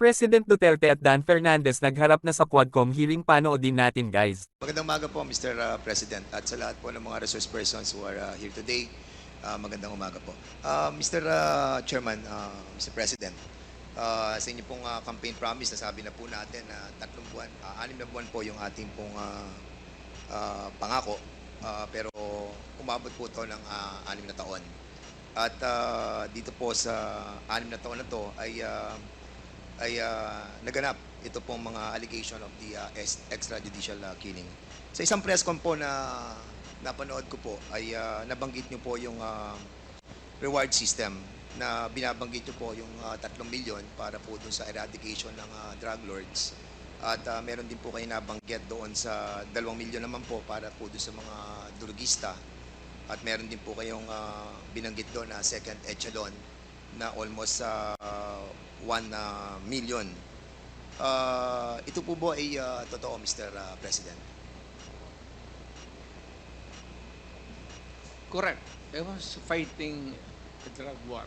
President Duterte at Dan Fernandez nagharap na sa Quadcom hearing, panoodin natin guys. Magandang umaga po, Mr. President, at sa lahat po ng mga resource persons who are here today. Magandang umaga po. Mr. Chairman, Mr. President, sa inyo pong campaign promise, nasabi na po natin na 3 buwan, 6 na buwan po yung ating pong pangako, pero umabot po ito ng 6 na taon. At dito po sa 6 na taon na to ay naganap ito pong mga allegation of the extrajudicial killing. Sa isang press con po na napanood ko po ay nabanggit niyo po yung reward system na binabanggit niyo po yung 3 milyon para po doon sa eradication ng drug lords. At meron din po kayo nabanggit doon sa 2 milyon naman po para po doon sa mga drugista. At meron din po kayong binanggit doon na second echelon na almost 1 million. Ito po ba ay totoo, Mr. President? Correct. I was fighting a drug war.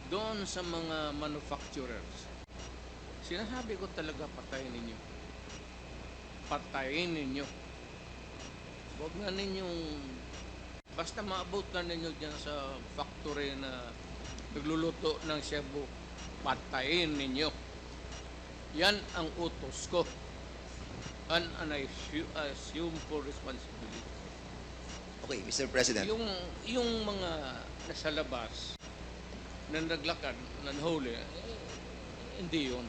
Doon sa mga manufacturers, sinasabi ko talaga patayin ninyo. Patayin ninyo. Huwag na ninyong, basta maabot na ninyo dyan sa factory na nagluluto ng shabu, patayin ninyo. Yan ang utos ko. And I assume full responsibility. Okay, Mr. President. Yung mga nasa labas na naglakad, nanhuli, hindi yun.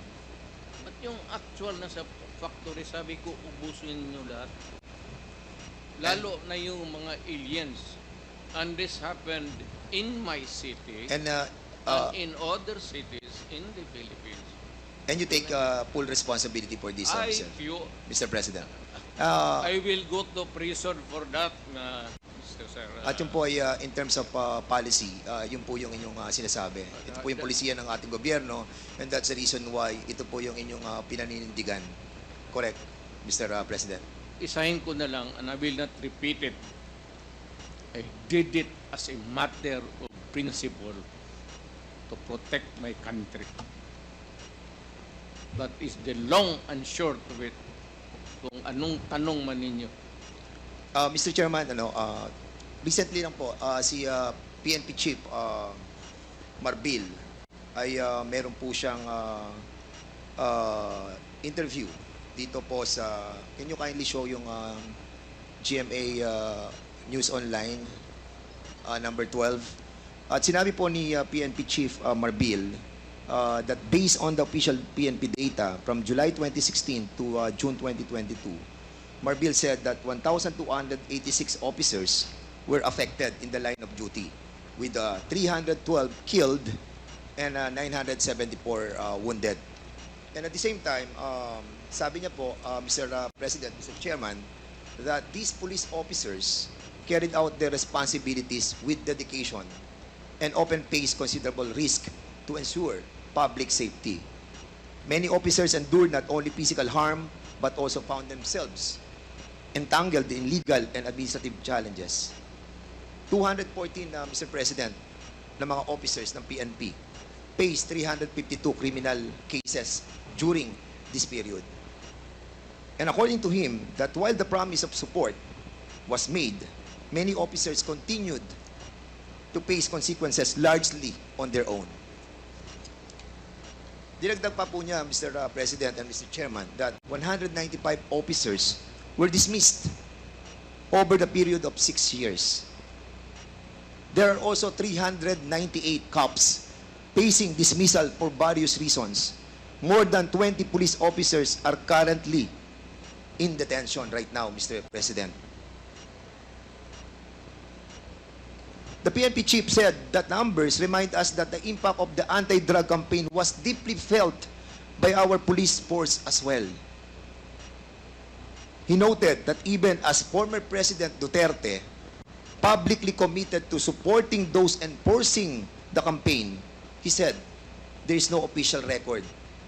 At yung actual na sa factory, sabi ko, ubusin nyo lahat. Lalo na yung mga aliens. And this happened in my city And in other cities in the Philippines. and you take full responsibility for this, Mr. President. I will go to prison for that, Mr. Sir. At yun po ay in terms of policy, yun po yung inyong sinasabi. Ito po yung polisiya ng ating gobyerno, and that's the reason why ito po yung inyong pinaninindigan. Correct, Mr. President? Isahin ko na lang, and I will not repeat it. I did it as a matter of principle to protect my country. That is the long and short of it. Kung anong tanong man ninyo. Mr. Chairman, recently lang po, si PNP Chief Marbil ay meron po siyang interview dito po sa, can you kindly show yung GMA News Online number 12. At sinabi po ni PNP Chief Marbil that based on the official PNP data from July 2016 to June 2022, Marbil said that 1,286 officers were affected in the line of duty, with 312 killed and 974 wounded. And at the same time, sabi niya po, Mr. President, Mr. Chairman, that these police officers carried out their responsibilities with dedication and often faced considerable risk to ensure public safety. Many officers endured not only physical harm, but also found themselves entangled in legal and administrative challenges. 214, Mr. President, na mga officers ng PNP faced 352 criminal cases during this period. And according to him, that while the promise of support was made, many officers continued to face consequences largely on their own. Dinagdag pa po niya, Mr. President and Mr. Chairman, that 195 officers were dismissed over the period of 6 years. There are also 398 cops facing dismissal for various reasons. More than 20 police officers are currently in detention right now, Mr. President. The PNP chief said that numbers remind us that the impact of the anti-drug campaign was deeply felt by our police force as well. He noted that even as former President Duterte publicly committed to supporting those enforcing the campaign, he said there is no official record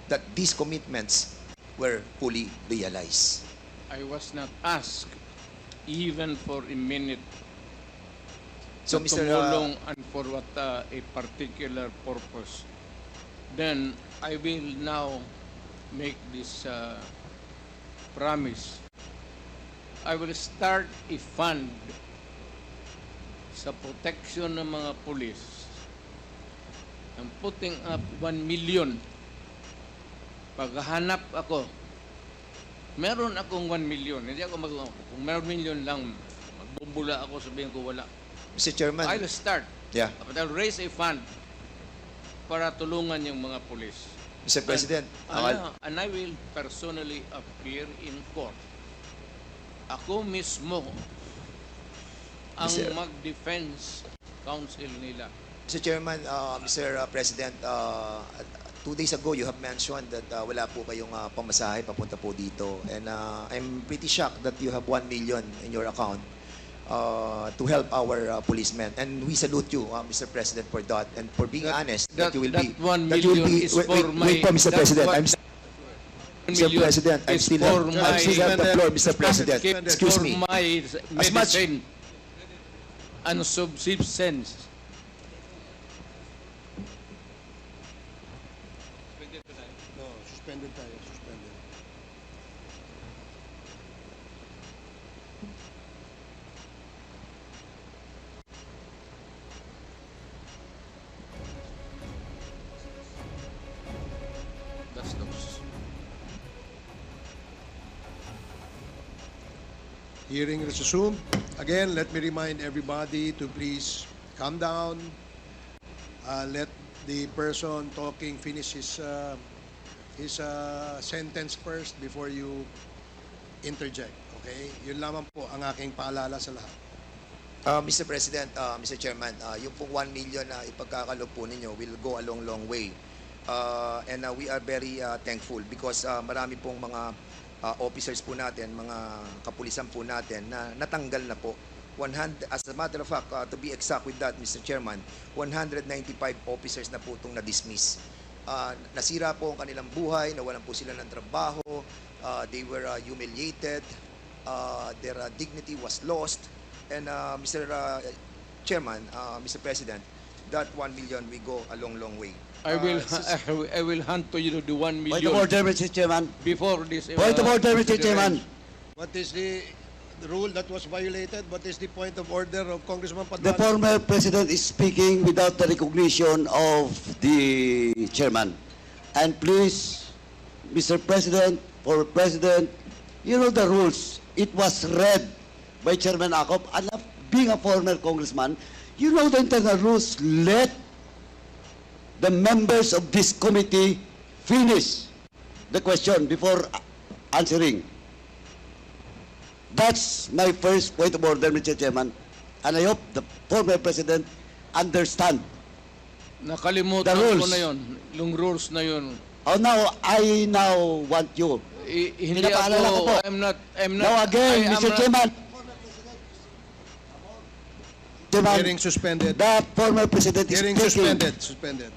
that these commitments were fully realized. I was not asked even for a minute So, na Mr. tumulong and for what a particular purpose. then I will now make this promise. I will start a fund sa protection ng mga pulis. I'm putting up 1 million. Paghahanap ako, meron akong 1 million. Hindi ako kung meron million lang, magbubula ako, sabihin ko wala. Mr. Chairman. I'll start. Yeah. But I'll raise a fund para tulungan yung mga pulis. Mr. President. And I will personally appear in court. Ako mismo ang Mr. mag-defense counsel nila. Mr. Chairman, Mr. President, 2 days ago you have mentioned that wala po kayong pamasahe papunta po dito. And I'm pretty shocked that you have 1 million in your account to help our policemen. And we salute you, Mr. President, for that and for being honest that you will be. That 1 that you will million be. is Wait, for wait po, Mr. President. Mr. million President, I'm is still for I'm still at the floor, Mr. President. Excuse me. For my As much- medicine and subsistence. No, suspended tayo, suspended. That's those. Hearing resumed. Again, let me remind everybody to please calm down. Let the person talking finish his sentence first before you interject. Okay? Yun lamang po ang aking paalala sa lahat. Mr. President, Mr. Chairman, yung pong 1 million na ipagkakalob po ninyo will go a long way. And we are very thankful because marami pong mga officers po natin, mga kapulisan po natin na natanggal na po. As a matter of fact, to be exact with that, Mr. Chairman, 195 officers na po itong na-dismiss. Nasira po ang kanilang buhay, nawalan po sila ng trabaho, they were humiliated, their dignity was lost. And Mr. Chairman, Mr. President, that 1 million will go a long way. I will hand to you the 1 Point million of order, Mr. Chairman. before this. Point of order, Mr. Chairman. What is the rule that was violated? What is the point of order of Congressman The Paduano? former president is speaking without the recognition of the chairman. And please, Mr. President, former president, you know the rules. It was read by Chairman Acop. And being a former congressman, you know the internal rules. Let the members of this committee finish the question before answering. That's my first point of order, Mr. Chairman. And I hope the former president understand. Nakalimutan The rules. ko na yun. Yung rules na yun. Oh, I now want you. Hindi Pinapaalala ko ako, po. I'm not, Now again, I am Mr. not- Chairman. Chairman, Hearing suspended. the former president is Hearing speaking. suspended. Suspended.